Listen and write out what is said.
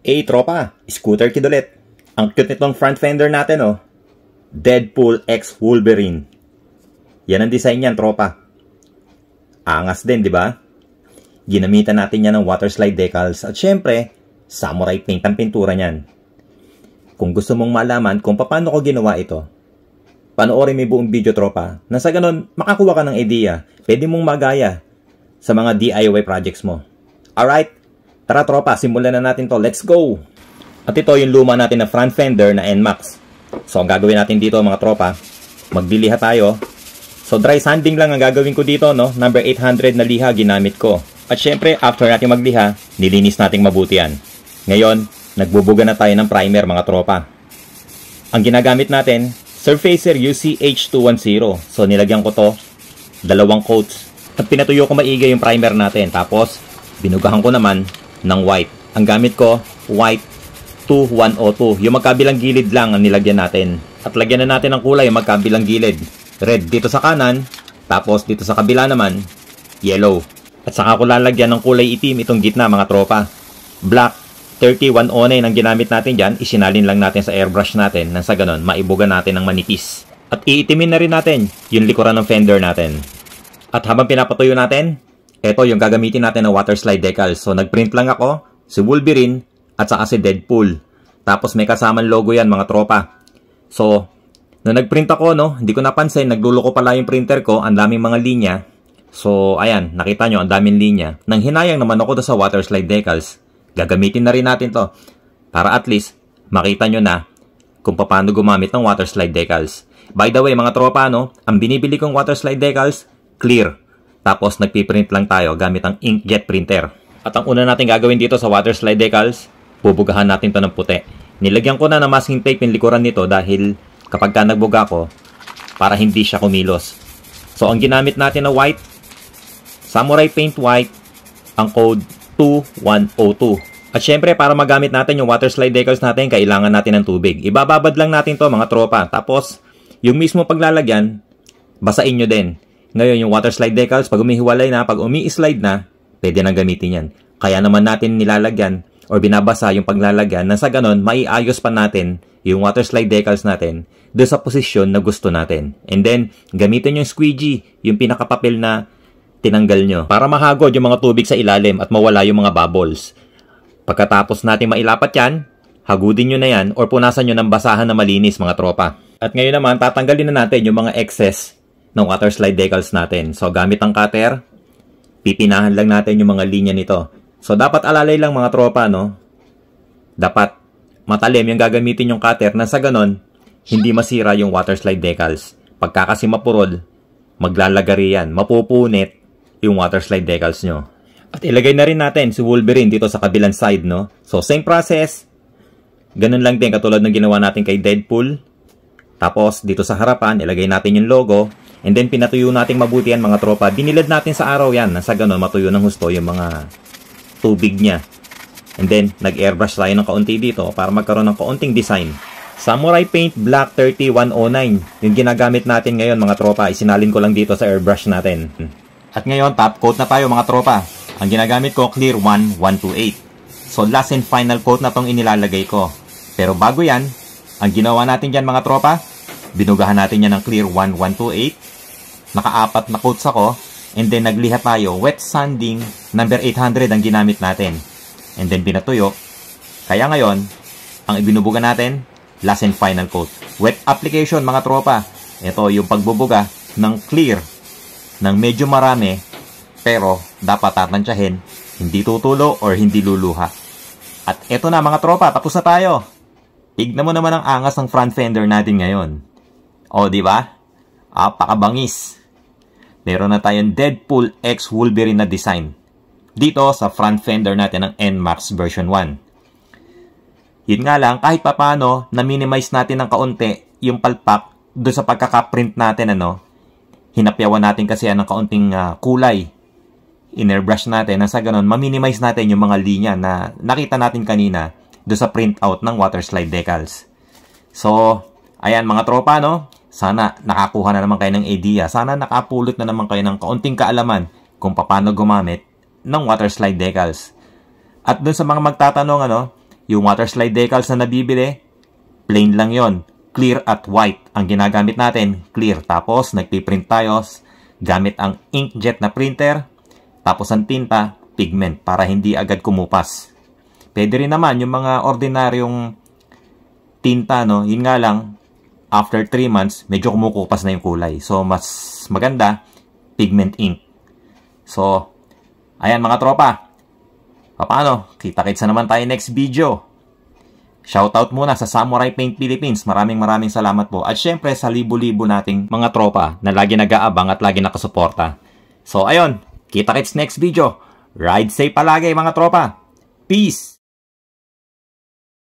Tropa, scooter kid ulit. Ang cute nitong front fender natin, oh. Deadpool X Wolverine. Yan ang design niyan, tropa. Angas din, di ba? Ginamitan natin yan ng water slide decals at syempre, samurai paint ang pintura niyan. Kung gusto mong malaman kung paano ko ginawa ito, panoorin mo yung buong video, tropa. Nasa ganon, makakuha ka ng idea. Pwede mong magaya sa mga DIY projects mo. Alright? Tara, tropa, simulan na natin to. Let's go! At ito yung luma natin na front fender na NMAX. So, ang gagawin natin dito, mga tropa, magliliha tayo. So, dry sanding lang ang gagawin ko dito, no? Number 800 na liha ginamit ko. At syempre, after natin magliha, nilinis natin mabuti yan. Ngayon, nagbubuga na tayo ng primer, mga tropa. Ang ginagamit natin, Surfacer UCH210. So, nilagyan ko to, 2 coats. At pinatuyo ko maigi yung primer natin. Tapos, binugahan ko naman ng white. Ang gamit ko, white 2102. Yung magkabilang gilid lang ang nilagyan natin. At lagyan na natin ng kulay yung magkabilang gilid. Red dito sa kanan, tapos dito sa kabila naman, yellow. At saka ko lalagyan ng kulay itim itong gitna, mga tropa. Black 3109 ang ginamit natin dyan. Isinalin lang natin sa airbrush natin nang sa ganon, maibuga natin ng manipis. At iitimin na rin natin yung likuran ng fender natin. At habang pinapatuyo natin, ito yung gagamitin natin na water slide decals. So, nagprint lang ako, si Wolverine, at saka si Deadpool. Tapos may kasamang logo yan, mga tropa. So, nung nagprint ako, no, hindi ko napansin, nagluloko pala yung printer ko, ang daming mga linya. So, ayan, nakita nyo, ang daming linya. Nang hinayang naman ako sa water slide decals, gagamitin na rin natin to. Para at least, makita nyo na kung paano gumamit ng water slide decals. By the way, mga tropa, no, ang binibili kong water slide decals, clear. Tapos, nagpiprint lang tayo gamit ang inkjet printer. At ang una natin gagawin dito sa water slide decals, bubugahan natin to ng puti. Nilagyan ko na ng masking tape yung likuran nito dahil kapag ka nagbuga ko, para hindi siya kumilos. So, ang ginamit natin na white, samurai paint white, ang code 2102. At syempre, para magamit natin yung water slide decals natin, kailangan natin ng tubig. Ibababad lang natin to, mga tropa. Tapos, yung mismo paglalagyan, basain nyo din. Ngayon, yung water slide decals, pag umihiwalay na, pag umi-slide na, pwede nang gamitin yan. Kaya naman natin nilalagyan or binabasa yung paglalagyan na sa ganon, maiayos pa natin yung water slide decals natin doon sa posisyon na gusto natin. And then, gamitin yung squeegee, yung pinakapapel na tinanggal nyo, para mahagod yung mga tubig sa ilalim at mawala yung mga bubbles. Pagkatapos natin mailapat yan, hagudin nyo na yan or punasan nyo ng basahan na malinis, mga tropa. At ngayon naman, tatanggalin na natin yung mga excess ng water slide decals natin. So, gamit ang cutter, pipinahan lang natin yung mga linya nito. So, dapat alalay lang, mga tropa, no? Dapat matalim yung gagamitin yung cutter na sa ganon, hindi masira yung water slide decals. Pagka kasi mapurol, maglalagari yan. Mapupunit yung water slide decals nyo. At ilagay na rin natin si Wolverine dito sa kabilang side, no? So, same process. Ganun lang din katulad ng ginawa natin kay Deadpool. Tapos, dito sa harapan, ilagay natin yung logo. And then, pinatuyo natin mabuti yan, mga tropa. Dinilad natin sa araw yan. Nasa ganun, matuyo ng husto yung mga tubig niya. And then, nag-airbrush tayo ng kaunti dito para magkaroon ng kaunting design. Samurai Paint Black 3109. Yung ginagamit natin ngayon, mga tropa. Isinalin ko lang dito sa airbrush natin. At ngayon, top coat na tayo, mga tropa. Ang ginagamit ko, Clear 1128. So, last and final coat na tong inilalagay ko. Pero bago yan, ang ginawa natin dyan, mga tropa, binugahan natin yan ng Clear 1128. Naka-4 na coats ako. And then, nagliha tayo. Wet sanding, number 800 ang ginamit natin. And then, pinatuyo. Kaya ngayon, ang ibinubuga natin, last and final coat. Wet application, mga tropa. Ito yung pagbubuga ng clear, ng medyo marami, pero dapat tatansyahin, hindi tutulo or hindi luluha. At ito na, mga tropa, tapos na tayo. Tignan mo naman ang angas ng front fender natin ngayon. O, di ba? Apakabangis. Meron na tayong Deadpool X Wolverine na design. Dito sa front fender natin ng NMAX version 1. Yun nga lang, kahit papano, na-minimize natin ng kaunti yung palpak doon sa pagkakaprint natin, ano. Hinapyawan natin kasi ng kaunting kulay. In-airbrush natin. Nang sa ganun, ma-minimize natin yung mga linya na nakita natin kanina doon sa printout ng water slide decals. So, ayan, mga tropa, no? Sana nakakuha na naman kayo ng idea. Sana nakapulot na naman kayo ng kaunting kaalaman kung paano gumamit ng water slide decals. At dun sa mga magtatanong, Yung water slide decals na nabibili, plain lang yon, clear at white. Ang ginagamit natin, clear. Tapos, nagpiprint tayo gamit ang inkjet na printer. Tapos, ang tinta, pigment, para hindi agad kumupas. Pwede rin naman yung mga ordinaryong tinta, no? Yun nga lang, after 3 months, medyo kumukupas na yung kulay. So, mas maganda, pigment ink. So, ayan mga tropa. Paano? Kita-kitsa naman tayo next video. Shoutout muna sa Samurai Paint Philippines. Maraming salamat po. At syempre sa libo-libo nating mga tropa na lagi nag-aabang at lagi nakasuporta. So ayun, kita-kits next video. Ride safe palagi mga tropa. Peace!